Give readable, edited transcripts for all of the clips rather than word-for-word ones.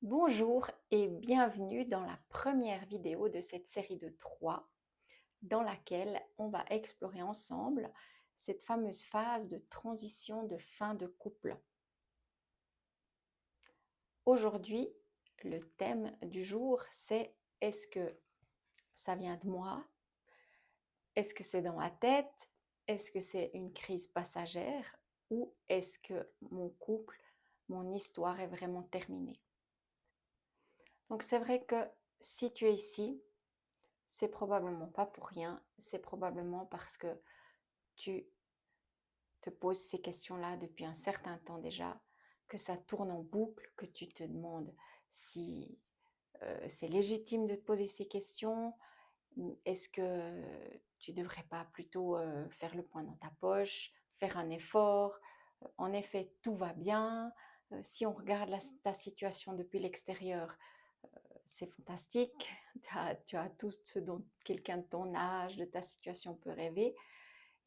Bonjour et bienvenue dans la première vidéo de cette série de 3 dans laquelle on va explorer ensemble cette fameuse phase de transition de fin de couple. Aujourd'hui, le thème du jour, c'est est-ce que ça vient de moi? Est-ce que c'est dans ma tête? Est-ce que c'est une crise passagère? Ou est-ce que mon couple, mon histoire est vraiment terminée? Donc c'est vrai que si tu es ici, c'est probablement pas pour rien, c'est probablement parce que tu te poses ces questions-là depuis un certain temps déjà, que ça tourne en boucle, que tu te demandes si c'est légitime de te poser ces questions. Est-ce que tu devrais pas plutôt faire le point dans ta poche, faire un effort? En effet, tout va bien. Si on regarde ta situation depuis l'extérieur, c'est fantastique. Tu as tout ce dont quelqu'un de ton âge, de ta situation peut rêver.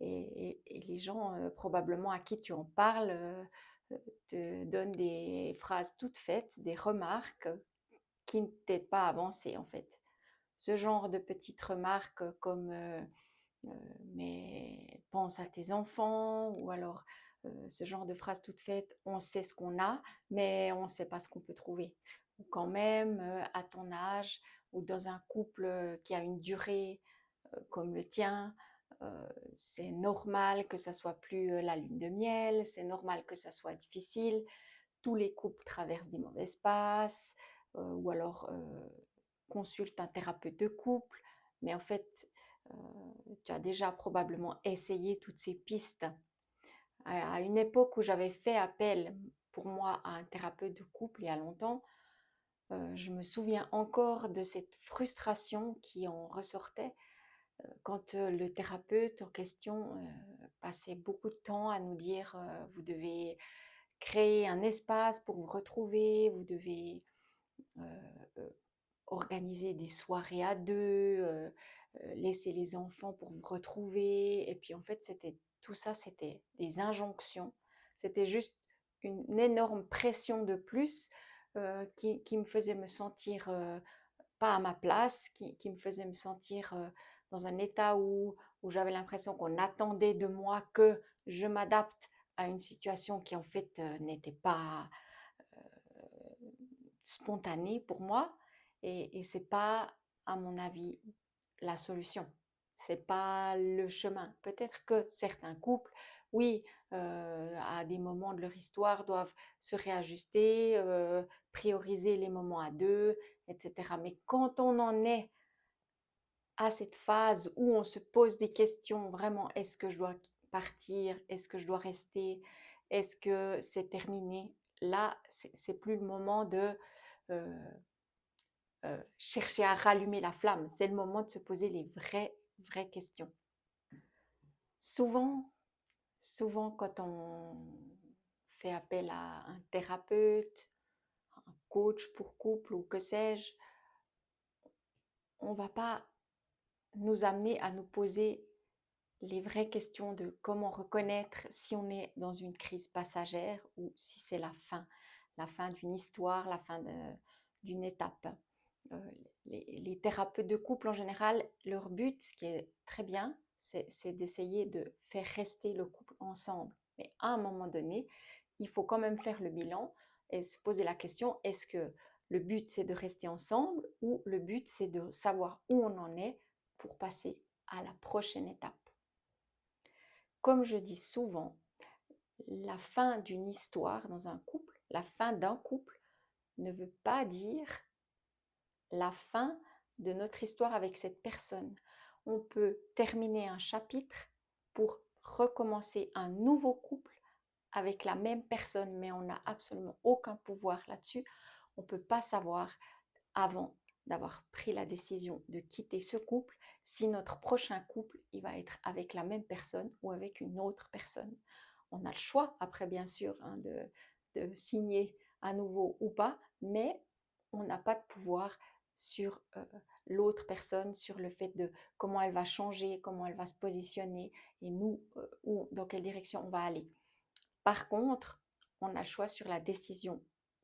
Et les gens, probablement à qui tu en parles, te donnent des phrases toutes faites, des remarques qui ne t'aident pas à avancer en fait. Ce genre de petites remarques comme mais pense à tes enfants, ou alors ce genre de phrases toutes faites, on sait ce qu'on a, mais on ne sait pas ce qu'on peut trouver. Ou quand même, à ton âge, ou dans un couple qui a une durée comme le tien, c'est normal que ça soit plus la lune de miel, c'est normal que ça soit difficile. Tous les couples traversent des mauvaises passes, ou alors consulte un thérapeute de couple, mais en fait, tu as déjà probablement essayé toutes ces pistes. À une époque où j'avais fait appel pour moi à un thérapeute de couple il y a longtemps, je me souviens encore de cette frustration qui en ressortait quand le thérapeute en question passait beaucoup de temps à nous dire vous devez créer un espace pour vous retrouver, vous devez euh, euh, organiser des soirées à deux, laisser les enfants pour vous retrouver. Et puis en fait, tout ça, c'était des injonctions. C'était juste une énorme pression de plus qui me faisait me sentir pas à ma place, qui me faisait me sentir dans un état où j'avais l'impression qu'on attendait de moi que je m'adapte à une situation qui en fait n'était pas spontanée pour moi, et c'est pas, à mon avis, la solution. C'est pas le chemin. Peut-être que certains couples, oui, à des moments de leur histoire, doivent se réajuster, prioriser les moments à deux, etc. Mais quand on en est à cette phase où on se pose des questions, vraiment, est-ce que je dois partir? Est-ce que je dois rester? Est-ce que c'est terminé? Là, c'est plus le moment de euh, chercher à rallumer la flamme. C'est le moment de se poser les vraies questions. Souvent, souvent quand on fait appel à un thérapeute, un coach pour couple ou que sais-je, on va pas nous amener à nous poser les vraies questions de comment reconnaître si on est dans une crise passagère ou si c'est la fin d'une histoire, d'une étape. Euh, les thérapeutes de couple en général, leur but, ce qui est très bien, c'est d'essayer de faire rester le couple ensemble. Mais à un moment donné, il faut quand même faire le bilan et se poser la question, est-ce que le but c'est de rester ensemble, ou le but c'est de savoir où on en est pour passer à la prochaine étape. Comme je dis souvent, la fin d'une histoire dans un couple, la fin d'un couple, ne veut pas dire la fin de notre histoire avec cette personne. On peut terminer un chapitre pour recommencer un nouveau couple avec la même personne, mais on n'a absolument aucun pouvoir là-dessus. On ne peut pas savoir avant d'avoir pris la décision de quitter ce couple si notre prochain couple il va être avec la même personne ou avec une autre personne. On a le choix après bien sûr de signer à nouveau ou pas, mais on n'a pas de pouvoir sur l'autre personne, sur le fait de comment elle va changer, comment elle va se positionner, et nous, dans quelle direction on va aller. Par contre, on a le choix sur la décision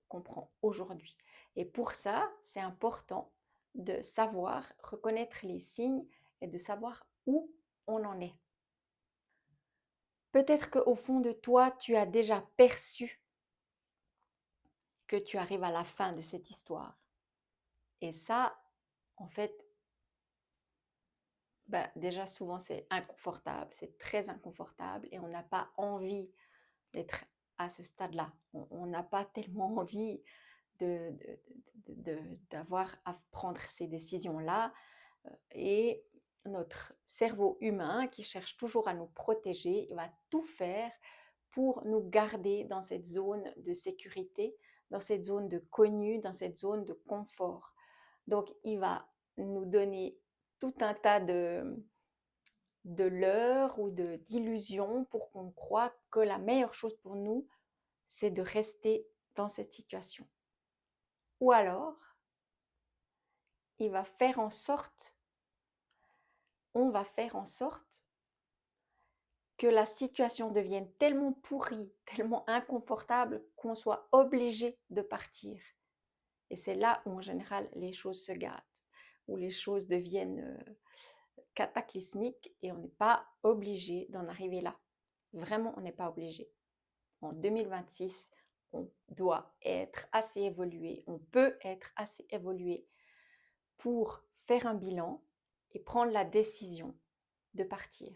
qu'on prend aujourd'hui. Et pour ça, c'est important de savoir reconnaître les signes et de savoir où on en est. Peut-être qu'au fond de toi, tu as déjà perçu que tu arrives à la fin de cette histoire. Et ça, en fait, déjà souvent c'est inconfortable, c'est très inconfortable et on n'a pas envie d'être à ce stade-là. On n'a pas tellement envie d'avoir à prendre ces décisions-là. Et notre cerveau humain, qui cherche toujours à nous protéger, il va tout faire pour nous garder dans cette zone de sécurité, dans cette zone de connu, dans cette zone de confort. Donc, il va nous donner tout un tas de leurres ou d'illusions pour qu'on croie que la meilleure chose pour nous, c'est de rester dans cette situation. Ou alors, on va faire en sorte que la situation devienne tellement pourrie, tellement inconfortable qu'on soit obligé de partir. Et c'est là où en général les choses se gâtent, où les choses deviennent cataclysmiques et on n'est pas obligé d'en arriver là. Vraiment, on n'est pas obligé. En 2026, on doit être assez évolué, on peut être assez évolué pour faire un bilan et prendre la décision de partir.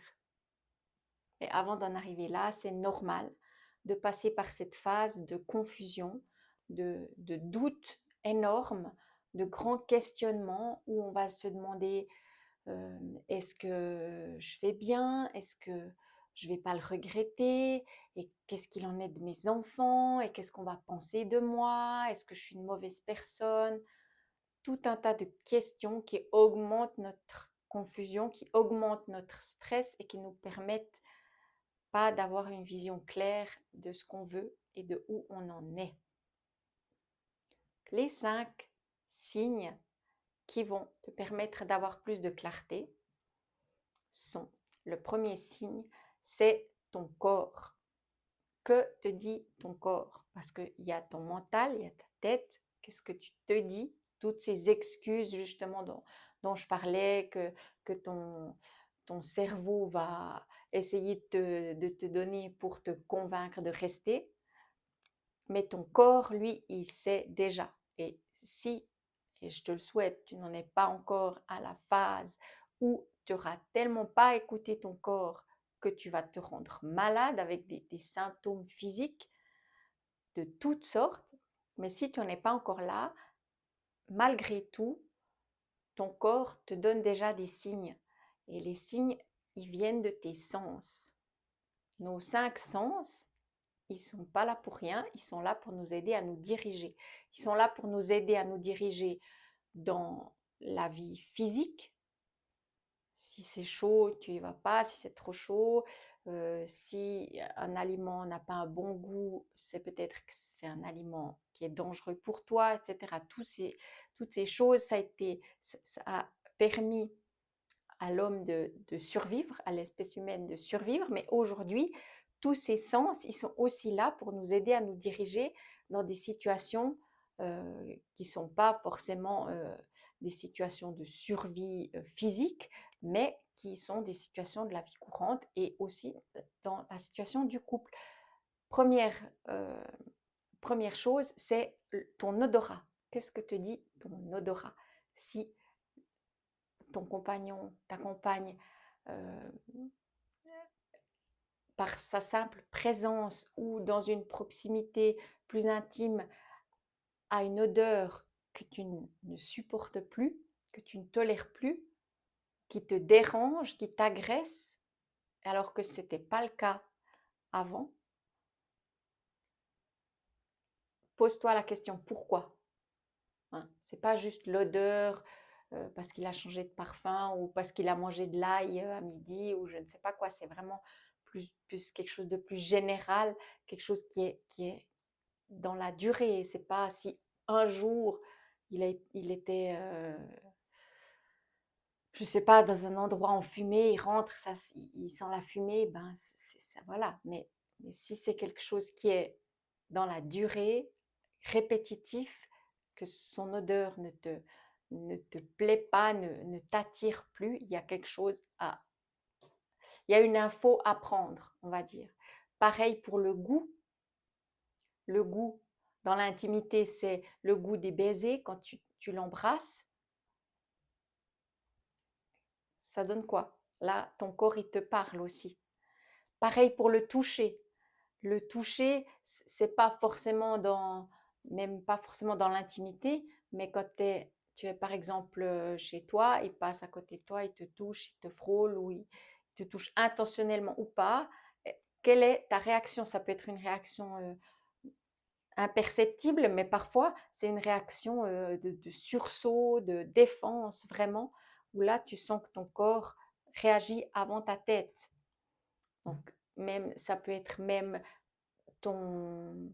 Et avant d'en arriver là, c'est normal de passer par cette phase de confusion, de doute énorme, de grands questionnements où on va se demander est-ce que je fais bien? Est-ce que je ne vais pas le regretter? Et qu'est-ce qu'il en est de mes enfants? Et qu'est-ce qu'on va penser de moi? Est-ce que je suis une mauvaise personne? Tout un tas de questions qui augmentent notre confusion, qui augmentent notre stress et qui nous permettent pas d'avoir une vision claire de ce qu'on veut et de où on en est. Les 5 signes qui vont te permettre d'avoir plus de clarté sont, le premier signe, c'est ton corps. Que te dit ton corps? Parce qu'il y a ton mental, il y a ta tête. Qu'est-ce que tu te dis? Toutes ces excuses justement dont je parlais, que ton cerveau va essayer de te donner pour te convaincre de rester. Mais ton corps, lui, il sait déjà. Et si, et je te le souhaite, tu n'en es pas encore à la phase où tu n'auras tellement pas écouté ton corps que tu vas te rendre malade avec des symptômes physiques de toutes sortes. Mais si tu n'en es pas encore là, malgré tout, ton corps te donne déjà des signes. Et les signes, ils viennent de tes sens. Nos 5 sens, ils ne sont pas là pour rien, ils sont là pour nous aider à nous diriger. Ils sont là pour nous aider à nous diriger dans la vie physique. Si c'est chaud, tu n'y vas pas. Si c'est trop chaud, si un aliment n'a pas un bon goût, c'est peut-être que c'est un aliment qui est dangereux pour toi, etc. Toutes ces choses, ça a permis à l'homme de survivre, à l'espèce humaine de survivre. Mais aujourd'hui, tous ces sens, ils sont aussi là pour nous aider à nous diriger dans des situations qui ne sont pas forcément des situations de survie physique, mais qui sont des situations de la vie courante et aussi dans la situation du couple. Première chose, c'est ton odorat. Qu'est-ce que te dit ton odorat? Si ton compagnon, ta compagne, par sa simple présence ou dans une proximité plus intime, a une odeur que tu ne supportes plus, que tu ne tolères plus, qui te dérange, qui t'agresse, alors que ce n'était pas le cas avant, pose-toi la question pourquoi. Hein, ce n'est pas juste l'odeur parce qu'il a changé de parfum ou parce qu'il a mangé de l'ail à midi ou je ne sais pas quoi, c'est vraiment plus quelque chose de plus général, quelque chose qui est dans la durée. C'est pas si un jour il était, je sais pas, dans un endroit enfumé, il rentre, ça, il sent la fumée, ben ça, voilà. Mais si c'est quelque chose qui est dans la durée, répétitif, que son odeur ne te plaît pas, ne t'attire plus, il y a quelque chose à... Il y a une info à prendre, on va dire. Pareil pour le goût. Le goût dans l'intimité, c'est le goût des baisers quand tu l'embrasses. Ça donne quoi? Là, ton corps, il te parle aussi. Pareil pour le toucher. Le toucher, c'est pas forcément même pas forcément dans l'intimité, mais quand tu es par exemple chez toi, il passe à côté de toi, il te touche, il te frôle ou il te touche intentionnellement ou pas. Quelle est ta réaction? Ça peut être une réaction imperceptible, mais parfois c'est une réaction de sursaut, de défense vraiment, où là tu sens que ton corps réagit avant ta tête. Donc même ça peut être même ton,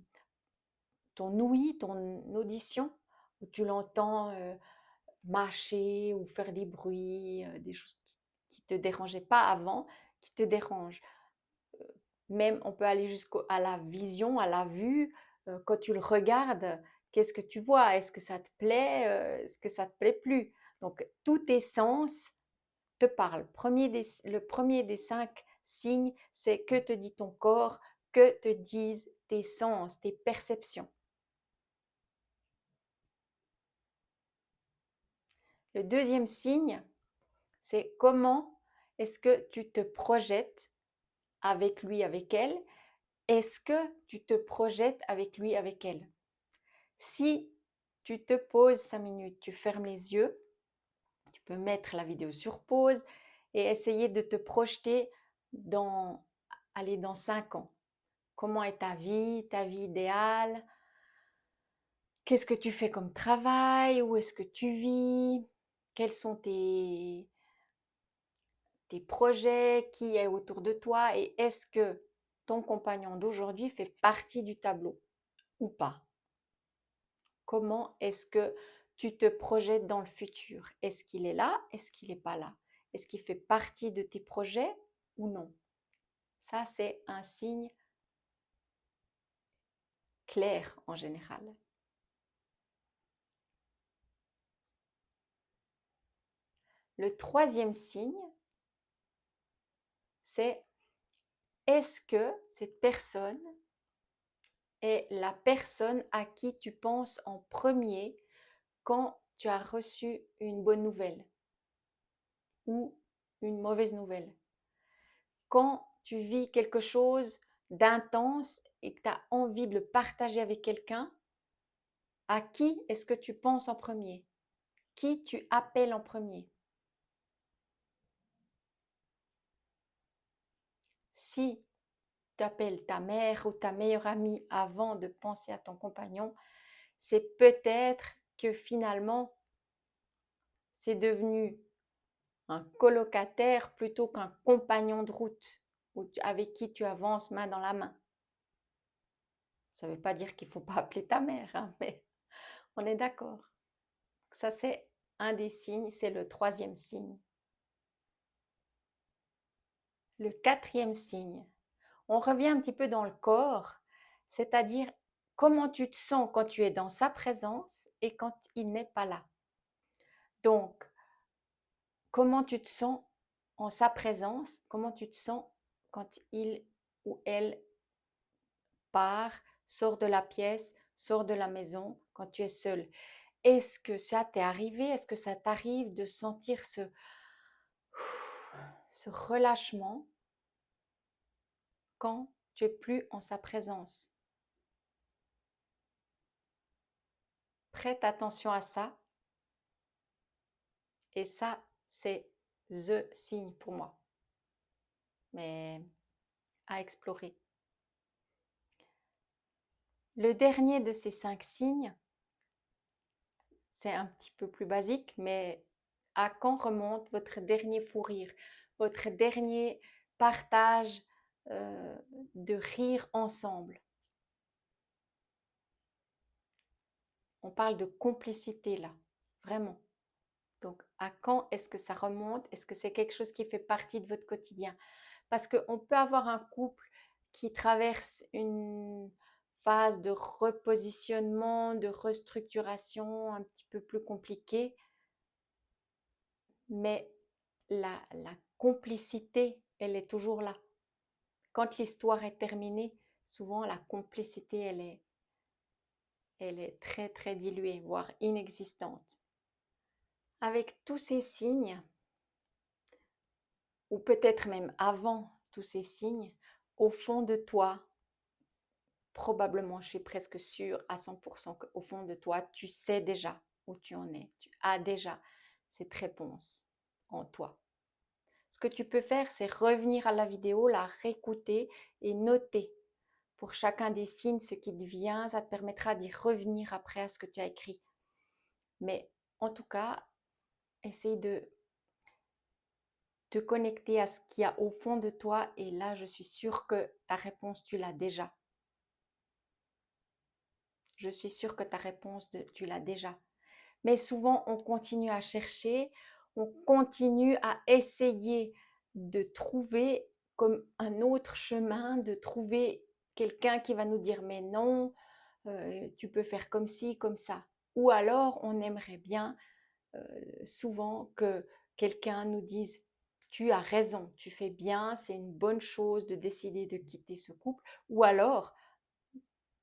ton ouïe, ton audition, où tu l'entends mâcher ou faire des bruits, des choses qui ne te dérangeaient pas avant, qui te dérangent. Même on peut aller jusqu'à la vision, à la vue. Quand tu le regardes, qu'est-ce que tu vois? Est-ce que ça te plaît? Est-ce que ça te plaît plus? Donc tous tes sens te parlent. Le premier des 5 signes, c'est que te dit ton corps, que te disent tes sens, tes perceptions. Le deuxième signe, c'est comment est-ce que tu te projettes avec lui, avec elle. Est-ce que tu te projettes avec lui, avec elle? Si tu te poses 5 minutes, tu fermes les yeux, tu peux mettre la vidéo sur pause et essayer de te projeter dans 5 ans. Comment est ta vie idéale? Qu'est-ce que tu fais comme travail? Où est-ce que tu vis? Quels sont tes projets? Qui est autour de toi? Et est-ce que ton compagnon d'aujourd'hui fait partie du tableau ou pas? Comment est-ce que tu te projettes dans le futur? Est-ce qu'il est là? Est-ce qu'il n'est pas là? Est-ce qu'il fait partie de tes projets ou non? Ça, c'est un signe clair en général. Le troisième signe, c'est est-ce que cette personne est la personne à qui tu penses en premier quand tu as reçu une bonne nouvelle ou une mauvaise nouvelle? Quand tu vis quelque chose d'intense et que tu as envie de le partager avec quelqu'un, à qui est-ce que tu penses en premier? Qui tu appelles en premier? Si tu appelles ta mère ou ta meilleure amie avant de penser à ton compagnon, c'est peut-être que finalement, c'est devenu un colocataire plutôt qu'un compagnon de route avec qui tu avances main dans la main. Ça ne veut pas dire qu'il ne faut pas appeler ta mère, hein, mais on est d'accord. Ça, c'est un des signes, c'est le troisième signe. Le quatrième signe, on revient un petit peu dans le corps, c'est-à-dire comment tu te sens quand tu es dans sa présence et quand il n'est pas là. Donc, comment tu te sens en sa présence, comment tu te sens quand il ou elle part, sort de la pièce, sort de la maison, quand tu es seul. Est-ce que ça t'est arrivé? Est-ce que ça t'arrive de sentir ce relâchement quand tu es plus en sa présence? Prête attention à ça. Et ça, c'est the signe pour moi. Mais à explorer. Le dernier de ces 5 signes, c'est un petit peu plus basique, mais à quand remonte votre dernier fou rire, votre dernier partage de rire ensemble? On parle de complicité là, vraiment. Donc, à quand est-ce que ça remonte? Est-ce que c'est quelque chose qui fait partie de votre quotidien? Parce qu'on peut avoir un couple qui traverse une phase de repositionnement, de restructuration un petit peu plus compliquée, mais la complicité, elle est toujours là. Quand l'histoire est terminée, souvent la complicité, elle est très très diluée, voire inexistante. Avec tous ces signes, ou peut-être même avant tous ces signes, au fond de toi, probablement, je suis presque sûre à 100% qu'au fond de toi, tu sais déjà où tu en es. Tu as déjà cette réponse en toi. Ce que tu peux faire, c'est revenir à la vidéo, la réécouter et noter pour chacun des signes ce qui te vient. Ça te permettra d'y revenir après à ce que tu as écrit. Mais en tout cas, essaye de te connecter à ce qu'il y a au fond de toi et là, je suis sûre que ta réponse, tu l'as déjà. Je suis sûre que ta réponse, tu l'as déjà. Mais souvent, on continue à chercher, on continue à essayer de trouver comme un autre chemin, de trouver quelqu'un qui va nous dire mais non, tu peux faire comme ci, comme ça. Ou alors, on aimerait bien souvent que quelqu'un nous dise tu as raison, tu fais bien, c'est une bonne chose de décider de quitter ce couple. Ou alors,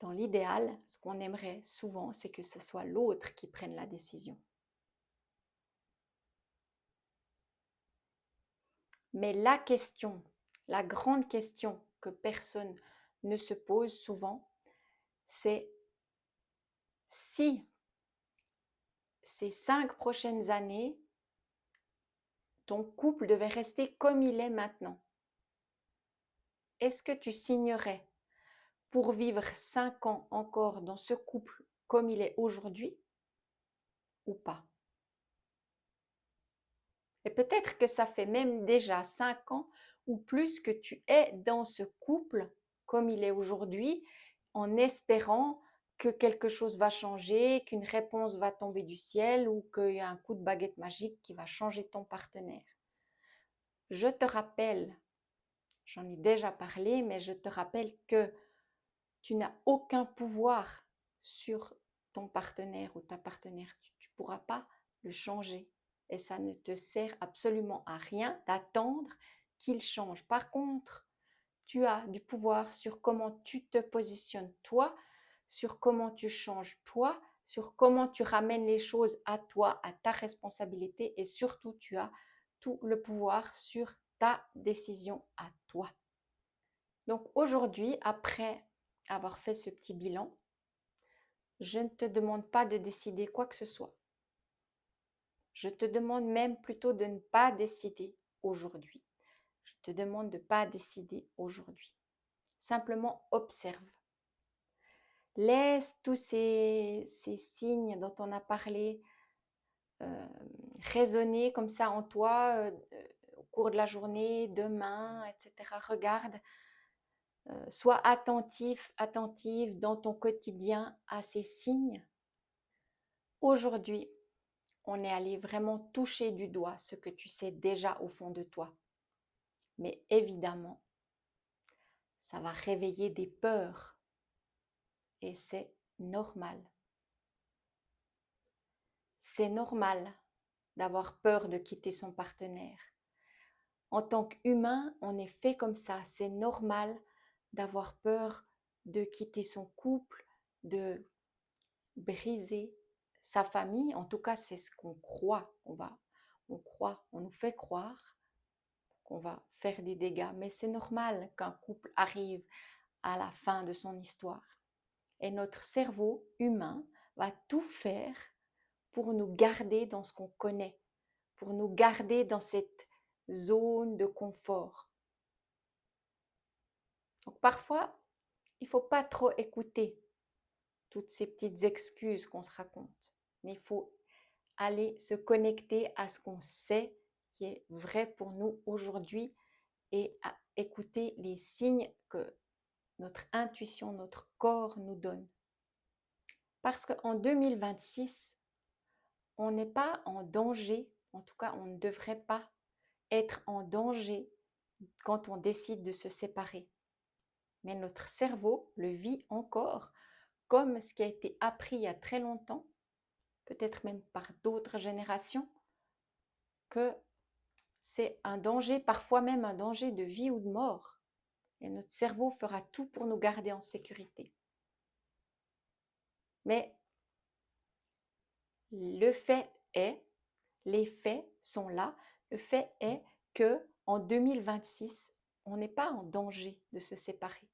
dans l'idéal, ce qu'on aimerait souvent, c'est que ce soit l'autre qui prenne la décision. Mais la question, la grande question que personne ne se pose souvent, c'est si ces 5 prochaines années, ton couple devait rester comme il est maintenant, est-ce que tu signerais pour vivre 5 ans encore dans ce couple comme il est aujourd'hui ou pas? Et peut-être que ça fait même déjà 5 ans ou plus que tu es dans ce couple comme il est aujourd'hui, en espérant que quelque chose va changer, qu'une réponse va tomber du ciel ou qu'il y a un coup de baguette magique qui va changer ton partenaire. Je te rappelle, j'en ai déjà parlé, mais je te rappelle que tu n'as aucun pouvoir sur ton partenaire ou ta partenaire. Tu ne pourras pas le changer. Et ça ne te sert absolument à rien d'attendre qu'il change. Par contre, tu as du pouvoir sur comment tu te positionnes toi, sur comment tu changes toi, sur comment tu ramènes les choses à toi, à ta responsabilité et surtout tu as tout le pouvoir sur ta décision à toi. Donc aujourd'hui, après avoir fait ce petit bilan, je ne te demande pas de décider quoi que ce soit. Je te demande même plutôt de ne pas décider aujourd'hui. Je te demande de ne pas décider aujourd'hui. Simplement observe. Laisse tous ces signes dont on a parlé résonner comme ça en toi au cours de la journée, demain, etc. Regarde, sois attentif, attentive dans ton quotidien à ces signes. Aujourd'hui, on est allé vraiment toucher du doigt ce que tu sais déjà au fond de toi. Mais évidemment, ça va réveiller des peurs et c'est normal. C'est normal d'avoir peur de quitter son partenaire. En tant qu'humain, on est fait comme ça. C'est normal d'avoir peur de quitter son couple, de briser sa famille. En tout cas, c'est ce qu'on croit. On nous fait croire qu'on va faire des dégâts. Mais c'est normal qu'un couple arrive à la fin de son histoire. Et notre cerveau humain va tout faire pour nous garder dans ce qu'on connaît, pour nous garder dans cette zone de confort. Donc parfois, il ne faut pas trop écouter toutes ces petites excuses qu'on se raconte, mais il faut aller se connecter à ce qu'on sait qui est vrai pour nous aujourd'hui et à écouter les signes que notre intuition, notre corps nous donne. Parce qu'en 2026, on n'est pas en danger, en tout cas on ne devrait pas être en danger quand on décide de se séparer. Mais notre cerveau le vit encore comme ce qui a été appris il y a très longtemps, peut-être même par d'autres générations, que c'est un danger, parfois même un danger de vie ou de mort. Et notre cerveau fera tout pour nous garder en sécurité. Mais le fait est, les faits sont là, le fait est que en 2026, on n'est pas en danger de se séparer.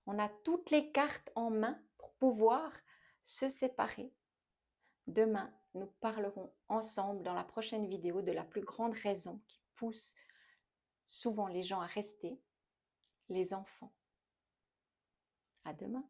On a toutes les cartes en main pour pouvoir se séparer. Demain, nous parlerons ensemble dans la prochaine vidéo de la plus grande raison qui pousse souvent les gens à rester, les enfants. À demain.